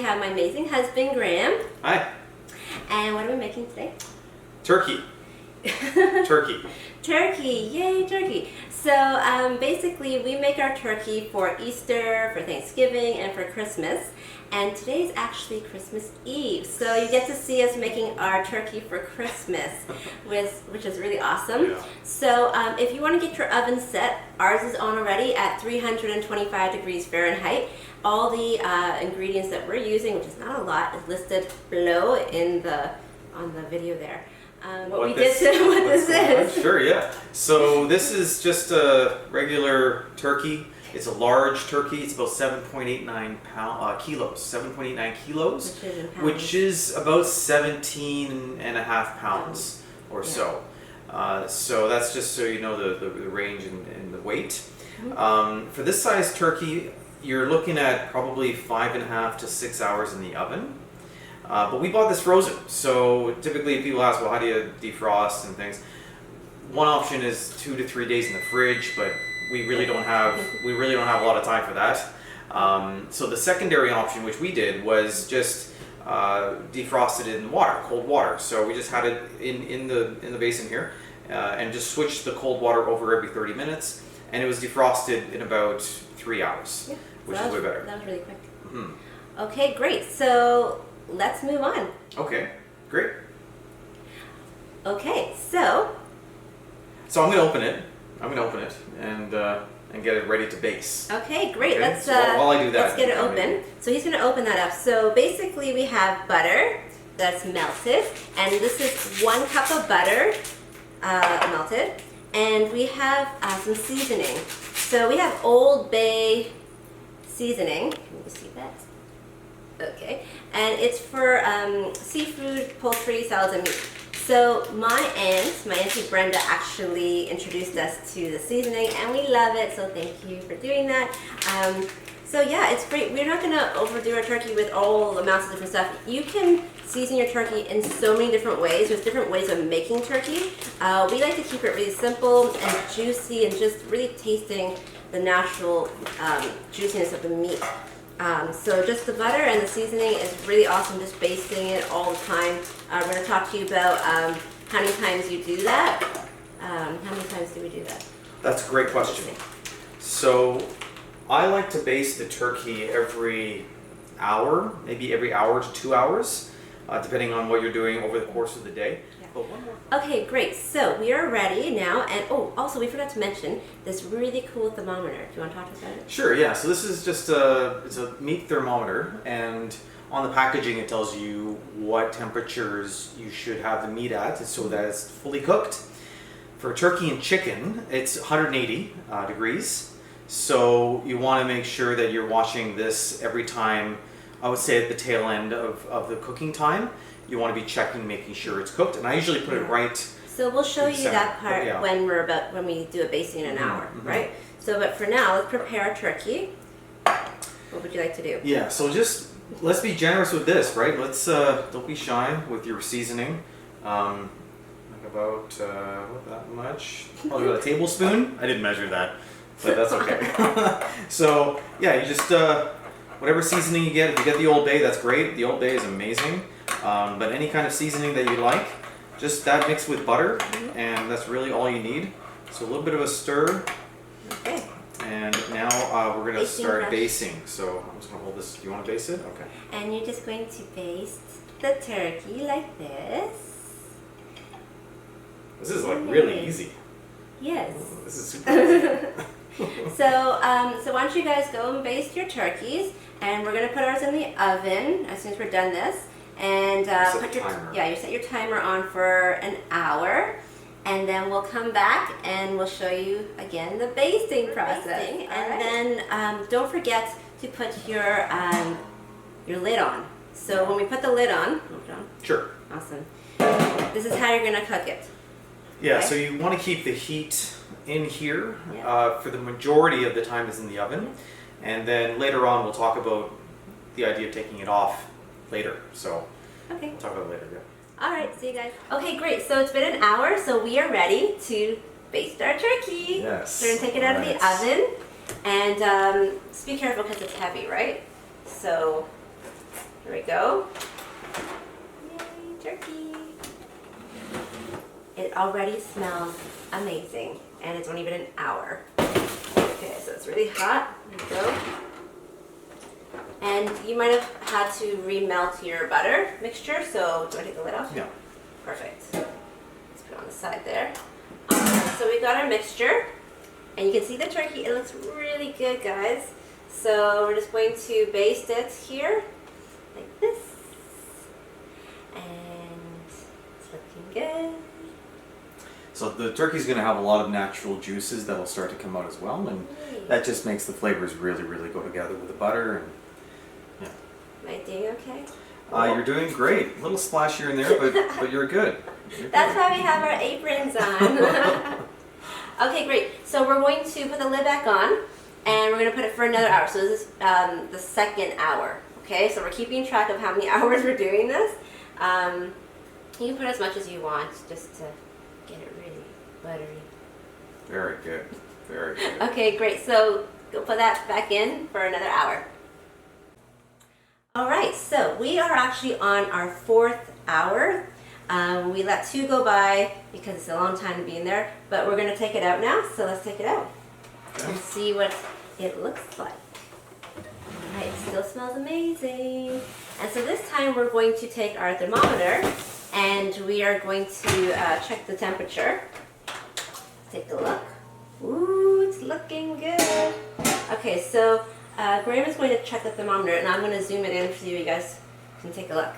have my amazing husband, Graham. Hi. And what are we making today? Turkey. Turkey. Turkey, yay, turkey. So basically we make our turkey for Easter, for Thanksgiving, and for Christmas. And today is actually Christmas Eve. So you get to see us making our turkey for Christmas, which is really awesome. Yeah. So if you want to get your oven set, ours is on already at 325 degrees Fahrenheit. All the ingredients that we're using, which is not a lot, is listed below on the video there. What this is. Sure, yeah. So this is just a regular turkey. It's a large turkey. It's about 7.89 kilos. 7.89 kilos, which is about 17 and a half pounds or so. So that's just so you know the range and the weight. For this size turkey, you're looking at probably 5.5 to 6 hours in the oven. But we bought this frozen, so typically people ask, well, how do you defrost and things? One option is 2 to 3 days in the fridge, but we really don't have a lot of time for that. So the secondary option, which we did, was just defrost it in water, cold water. So we just had it in the basin here, and just switched the cold water over every 30 minutes, and it was defrosted in about 3 hours, which is way better. That was really quick. Okay, great. So let's move on. Okay, great. Okay, so I'm gonna open it. And get it ready to base. Okay, great. Okay? Let's so while I do that, let's get it open. So he's gonna open that up. So basically, we have butter that's melted, and this is 1 cup of butter melted, and we have some seasoning. So we have Old Bay seasoning. Can you see that? Okay, and it's for seafood, poultry, salads, and meat. So my auntie Brenda actually introduced us to the seasoning, and we love it, so thank you for doing that. So yeah, it's great. We're not gonna overdo our turkey with all amounts of different stuff. You can season your turkey in so many different ways. There's different ways of making turkey. We like to keep it really simple and juicy and just really tasting the natural juiciness of the meat. So just the butter and the seasoning is really awesome, just basting it all the time. We're going to talk to you about how many times you do that. How many times do we do that? That's a great question. So I like to baste the turkey every hour, maybe every hour to 2 hours, depending on what you're doing over the course of the day. But one more. Okay, great. So we are ready now, and also we forgot to mention this really cool thermometer. Do you want to talk about it? Sure. Yeah. So this is just it's a meat thermometer, and on the packaging it tells you what temperatures you should have the meat at, so that it's fully cooked. For turkey and chicken, it's 180 degrees. So you want to make sure that you're watching this every time. I would say at the tail end of the cooking time. You want to be checking, making sure it's cooked, and I usually put it right. So we'll show you that part when we do a basting in an hour, right? So, but for now, let's prepare our turkey. What would you like to do? Yeah. So just let's be generous with this, right? Let's don't be shy with your seasoning. Like about what, that much? Probably about a tablespoon. I didn't measure that, but that's okay. So yeah, you just whatever seasoning you get. If you get the Old Bay, that's great. The Old Bay is amazing. But any kind of seasoning that you like, just that mixed with butter, and that's really all you need. So a little bit of a stir. Okay. And now we're going to start basting. So I'm just going to hold this. Do you want to baste it? Okay. And you're just going to baste the turkey like this. This is like really easy. Yes. This is super easy. So why don't you guys go and baste your turkeys, and we're going to put ours in the oven as soon as we're done this. And you set your timer on for an hour, and then we'll come back and we'll show you again the basting process. And then don't forget to put your lid on. So when we put the lid on, Sure. Awesome. This is how you're gonna cook it. Yeah. Okay? So you want to keep the heat in here for the majority of the time is in the oven, and then later on we'll talk about the idea of taking it off later. So okay. We'll talk about it later. Yeah. All right, see you guys. Okay, great. So it's been an hour, so we are ready to baste our turkey. Yes. So we're gonna take it out of the oven, and just be careful because it's heavy, right? So There we go. Yay, turkey. It already smells amazing, and it's only been an hour. Okay, so it's really hot. There we go. And you might have had to remelt your butter mixture, so do I take the lid off? Yeah. Perfect. Let's put it on the side there. So we got our mixture, and you can see the turkey. It looks really good, guys. So we're just going to baste it here, like this. And it's looking good. So the turkey's going to have a lot of natural juices that will start to come out as well, and that just makes the flavors really, really go together with the butter. And Am I doing okay? you're doing great. A little splash here and there, but you're good. That's why we have our aprons on. Okay, great. So we're going to put the lid back on, and we're going to put it for another hour. So this is the second hour. Okay, so we're keeping track of how many hours we're doing this. You can put as much as you want, just to get it really buttery. Very good. Very good. Okay, great. So go put that back in for another hour. All right, so we are actually on our 4th hour. We let 2 go by because it's a long time to be in there, but we're gonna take it out now, so let's take it out and see what it looks like. All right, it still smells amazing. And so this time we're going to take our thermometer and we are going to check the temperature. Take a look. Ooh, it's looking good. Okay, so Graham is going to check the thermometer, and I'm going to zoom it in so you guys can take a look.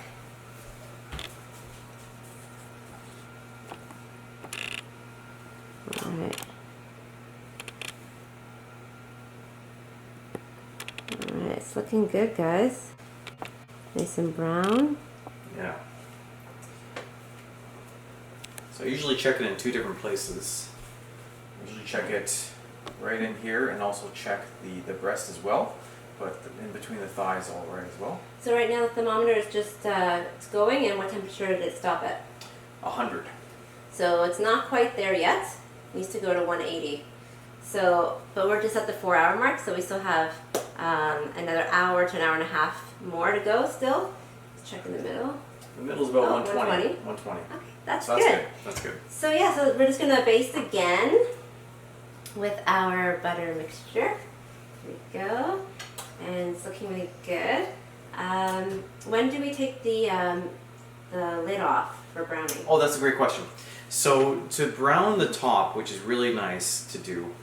Alright. Alright, it's looking good, guys. Nice and brown. Yeah. So I usually check it in 2 different places. I usually check it right in here and also check the breast as well, but in between the thighs all right as well. So right now the thermometer is just it's going, and what temperature did it stop at? 100. So it's not quite there yet. It needs to go to 180. So, but we're just at the 4-hour mark, so we still have another hour to an hour and a half more to go still. Let's check in the middle. The middle's about 120. 120. Okay, that's So good. That's good. So yeah, so we're just gonna baste again with our butter mixture. Here we go. And it's looking really good. When do we take the lid off for browning? Oh, that's a great question. So to brown the top, which is really nice to do,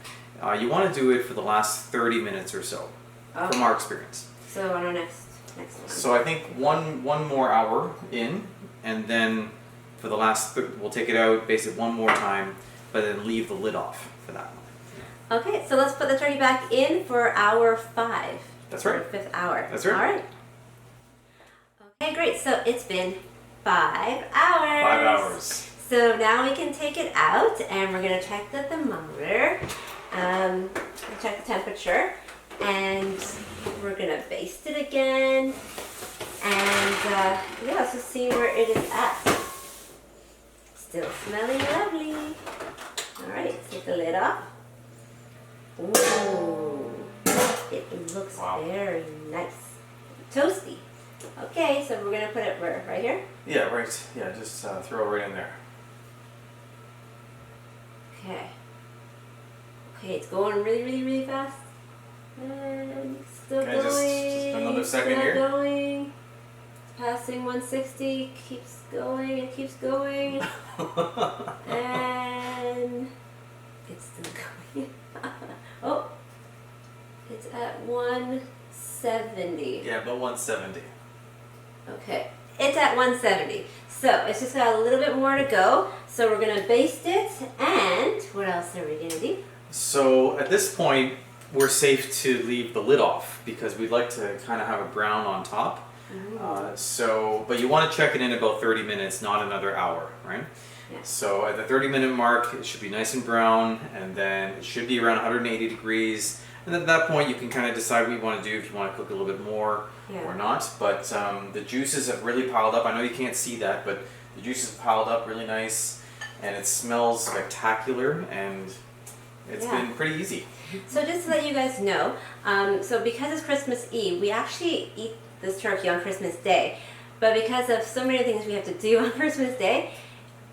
you want to do it for the last 30 minutes or so, from our experience. So on our next one. So I think one more hour in, and then for the last, we'll take it out, baste it one more time, but then leave the lid off for that one. Okay, so let's put the turkey back in for hour 5. That's right. 5th hour. That's right. All right. Okay, great. So it's been 5 hours. 5 hours. So now we can take it out, and we're gonna check the thermometer, check the temperature, and we're gonna baste it again, and yeah, let's just see where it is at. Still smelling lovely. All right, take the lid off. Ooh, it looks very nice, toasty. Okay, so we're gonna put it where? Right here? Yeah, right. Yeah, just throw it right in there. Okay. Okay, it's going really, really, really fast. And it's still Okay, going. just another second still here. Going. It's passing 160. Keeps going. It keeps going. And it's still going. Oh, it's at 170. Yeah, about 170. Okay, it's at 170. So it's just got a little bit more to go. So we're gonna baste it, and what else are we gonna do? So at this point, we're safe to leave the lid off because we'd like to kind of have a brown on top. But you want to check it in about 30 minutes, not another hour, right? Yeah. So at the 30-minute mark, it should be nice and brown, and then it should be around 180 degrees. And at that point, you can kind of decide what you want to do, if you want to cook a little bit more or not. But the juices have really piled up. I know you can't see that, but the juices have piled up really nice, and it smells spectacular, and it's been pretty easy. So just to let you guys know, so because it's Christmas Eve, we actually eat this turkey on Christmas Day. But because of so many things we have to do on Christmas Day,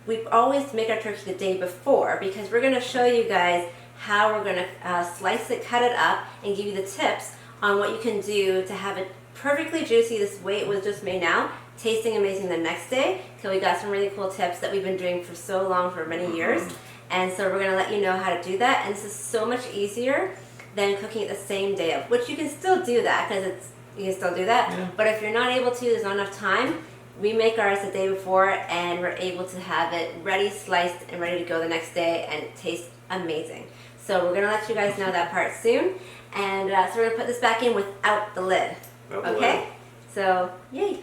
we always make our turkey the day before, because we're going to show you guys how we're going to slice it, cut it up, and give you the tips on what you can do to have it perfectly juicy this way it was just made now, tasting amazing the next day. So we got some really cool tips that we've been doing for so long, for many years. And so we're going to let you know how to do that. And this is so much easier than cooking it the same day of, which you can still do that, because you can still do that. Yeah. But if you're not able to, there's not enough time, we make ours the day before, and we're able to have it ready, sliced, and ready to go the next day, and it tastes amazing. So we're going to let you guys know that part soon. And so we're going to put this back in without the lid. Okay? So, yay.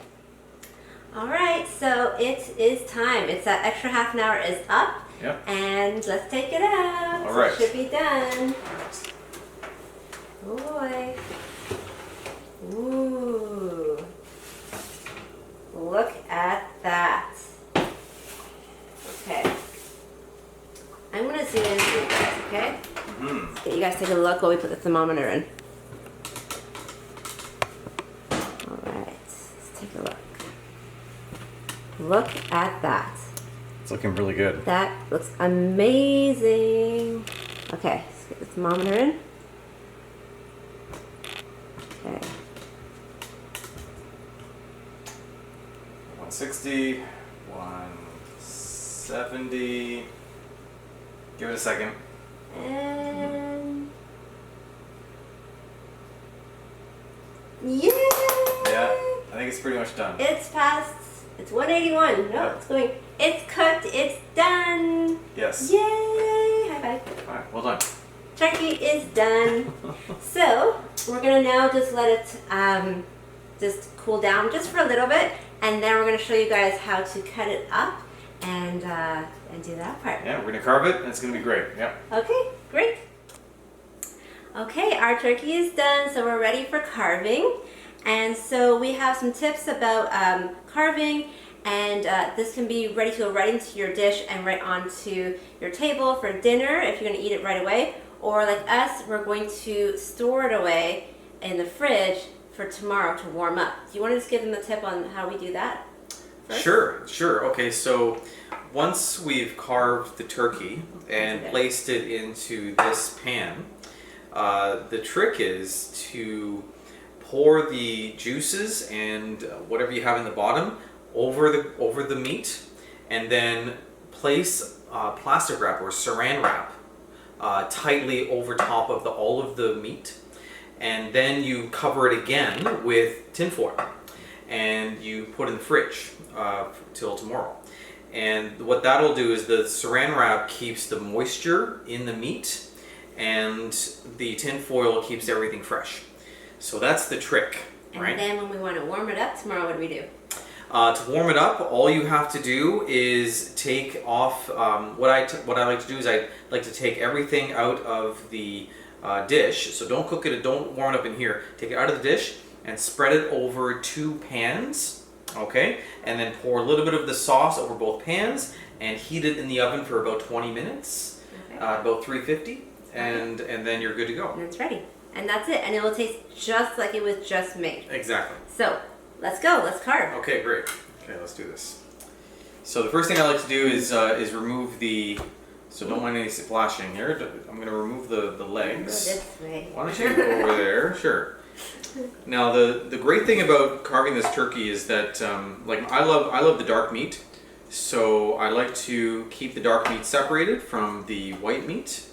All right, so it is time. It's that extra half an hour is up. Yep. And let's take it out. All right. It should be done. Oh boy. Ooh. Look at that. Okay. I'm going to zoom in for you guys, okay? Let's get you guys to take a look while we put the thermometer in. Alright, let's take a look. Look at that. It's looking really good. That looks amazing. Okay, let's get the thermometer in. Okay. 160, 170. Give it a second. And yeah! Yeah, I think it's pretty much done. It's past. It's 181. No, Yep. it's going. It's cooked. It's done. Yes. Yay! High five. All right, well done. Turkey is done. So we're gonna now just let it just cool down just for a little bit, and then we're gonna show you guys how to cut it up and do that part. Yeah, we're gonna carve it, and it's gonna be great. Yep. Okay, great. Okay, our turkey is done, so we're ready for carving. And so we have some tips about carving, and this can be ready to go right into your dish and right onto your table for dinner if you're going to eat it right away. Or like us, we're going to store it away in the fridge for tomorrow to warm up. Do you want to just give them a tip on how we do that first? Sure. Okay, so once we've carved the turkey and placed it into this pan, the trick is to pour the juices and whatever you have in the bottom over the meat, and then place plastic wrap or saran wrap tightly over top of all of the meat, and then you cover it again with tinfoil, and you put it in the fridge till tomorrow. And what that'll do is the saran wrap keeps the moisture in the meat, and the tinfoil keeps everything fresh. So that's the trick, right? And then when we want to warm it up tomorrow, what do we do? To warm it up, all you have to do is take off. What I like to do is I like to take everything out of the dish. So don't cook it. Don't warm it up in here. Take it out of the dish and spread it over 2 pans. Okay, and then pour a little bit of the sauce over both pans and heat it in the oven for about 20 minutes, about 350, and then you're good to go. And it's ready. And that's it. And it will taste just like it was just made. Exactly. So let's go. Let's carve. Okay, great. Okay, let's do this. So the first thing I like to do is remove the. So don't mind any splashing here. I'm going to remove the legs. Go this way. Why don't you go over there? Sure. Now the great thing about carving this turkey is that like I love the dark meat, so I like to keep the dark meat separated from the white meat.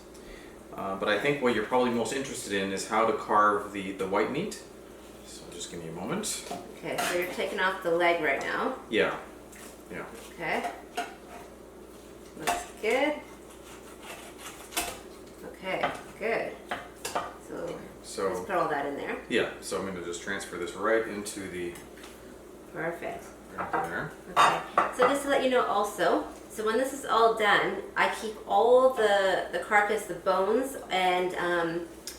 But I think what you're probably most interested in is how to carve the white meat. So just give me a moment. Okay, so you're taking off the leg right now. Yeah. Okay. Looks good. Okay, good. So let's put all that in there. Yeah, so I'm going to just transfer this right into the... Perfect. Right there. Okay, so just to let you know also, so when this is all done, I keep all the carcass, the bones, and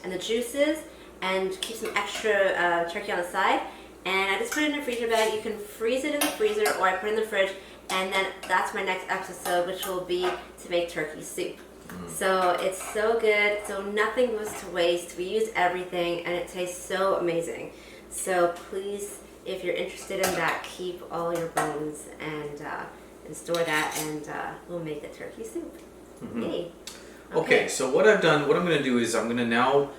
the juices, and keep some extra turkey on the side. And I just put it in a freezer bag. You can freeze it in the freezer, or I put it in the fridge, and then that's my next episode, which will be to make turkey soup. So it's so good, so nothing goes to waste. We use everything, and it tastes so amazing. So please if you're interested in that, keep all your bones and store that, and we'll make the turkey soup. Yay. Okay, so what I've done, what I'm going to do is I'm going to now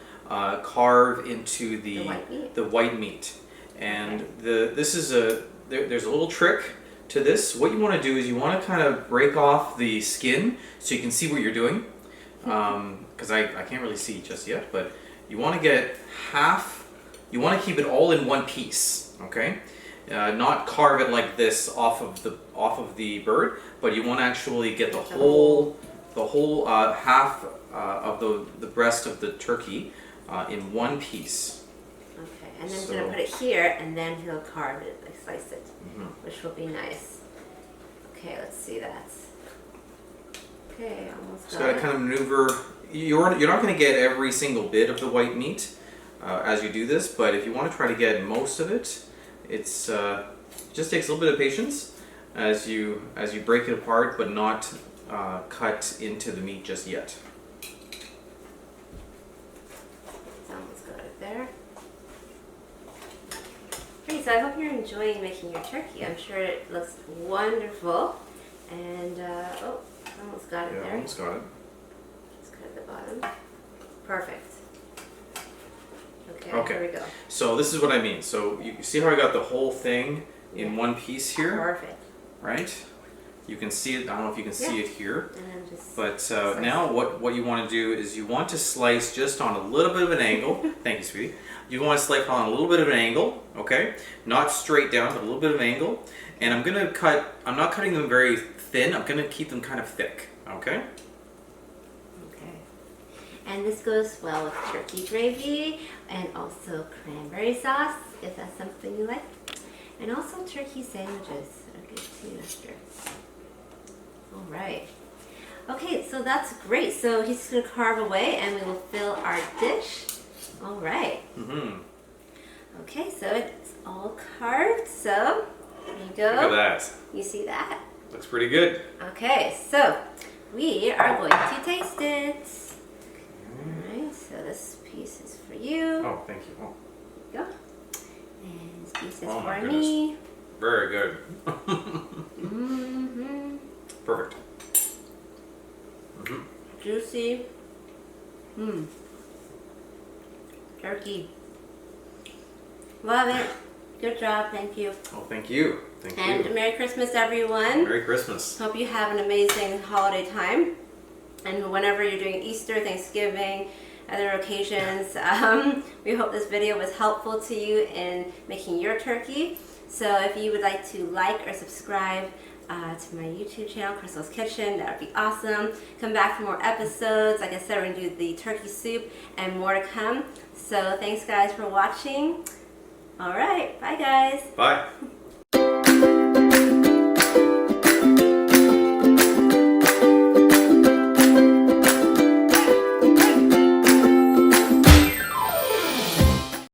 carve into the white meat. And this is there's a little trick to this. What you want to do is you want to kind of break off the skin so you can see what you're doing. Because I can't really see just yet, but you want to get half, you want to keep it all in one piece, okay? Not carve it like this off of the bird, but you want to actually get the whole half of the breast of the turkey in one piece. Okay, and then he's going to put it here, and then he'll carve it, like slice it, which will be nice. Okay, let's see that. Okay, almost Just got to kind of maneuver. You're not going to get every single bit of the white meat as you do this, but if you want to try to get most of it, it's just takes a little bit of patience as you break it apart, but not cut into the meat just yet. It's almost got it there. Great, so I hope you're enjoying making your turkey. I'm sure it looks wonderful. And oh, almost got it there. Almost got it. Just cut at the bottom. Perfect. Okay, here we go. So this is what I mean. So you see how I got the whole thing in one piece here? Perfect. Right? You can see it. I don't know if you can see it here. And then just but now what you want to do is you want to slice just on a little bit of an angle. Thank you, sweetie. You want to slice on a little bit of an angle, okay? Not straight down, but a little bit of an angle. And I'm going to cut, I'm not cutting them very thin. I'm going to keep them kind of thick, okay? Okay. And this goes well with turkey gravy and also cranberry sauce, if that's something you like. And also turkey sandwiches are good too after. All right. Okay, so that's great. So he's just going to carve away and we will fill our dish. All right. Okay, so it's all carved. So there you go. Look at that. You see that? Looks pretty good. Okay, so we are going to taste it. All right, so this piece is for you. Oh, thank you. Oh. There you go. And this piece is Oh, my for me. Very good. Perfect. Juicy. Turkey. Love it. Good job. Thank you. Oh, thank you. Thank you. And Merry Christmas, everyone. Merry Christmas. Hope you have an amazing holiday time. And whenever you're doing Easter, Thanksgiving, other occasions, we hope this video was helpful to you in making your turkey. So if you would like to like or subscribe to my YouTube channel, Crystal's Kitchen, that would be awesome. Come back for more episodes. Like I said, we're going to do the turkey soup and more to come. So thanks guys for watching. All right, bye guys. Bye.